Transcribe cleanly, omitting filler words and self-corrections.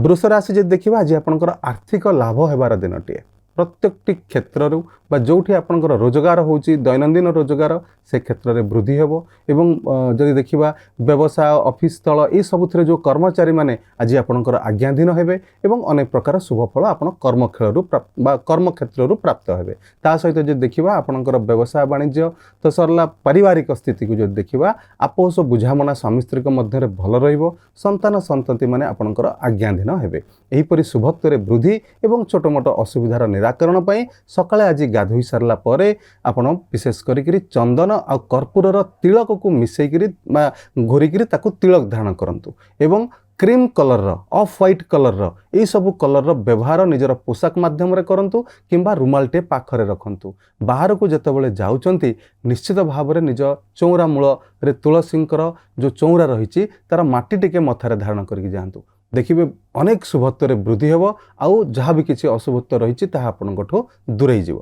वृष राशि जब देखा आज आपंकर आर्थिक लाभ होबार दिनटीए प्रत्येकटी क्षेत्र बा जोठी आपंकर रोजगार होची दैनंदिन रोजगार से क्षेत्र में वृद्धि हेबो एवं जदि देखिबा व्यवसाय ऑफिस स्थल ये सबुथिरे जो कर्मचारी माने आज आपंकर आज्ञाधीन हेबे एवं अनेक प्रकार शुभफल आपण कर्मखेलू कर्म क्षेत्र प्राप्त हेबे। ता सहित जदि देखिबा आपंकर व्यवसाय वाणिज्य तो सरला पारिवारिक स्थिति को जदि देखिबा आपोस बुझामणा स्वामी स्त्री मध्य भल रहिबो संतान संतति माने आपंकर आज्ञाधीन हेबे। एहीपरि शुभत्व वृद्धि एवं छोट मोट असुविधार निराकरण पाई सकाळे आज गाधोई सारला परे आपण विशेष करी चंदन आ कर्पूरर तिलक को मिसेकरी घोरिकी ताकू तिलक धारण करंतु एवं cream colour of white colour ये सब कलर व्यवहार निजर पोशाक माध्यम रे करंतु किंबा रुमालटे पाखरे रखंतु। बाहर को जेतेबेले जाउचंती निश्चित भाव में निज चौरा मूल रे तुलसींकर जो चौरा रही तार माटी टिके मथारे धारण करके जातु देखिए अनेक शुभत्व वृद्धि हेबो आउ जहाँ भी किसी अशुभत्व रही आपणठू दूरे जीव।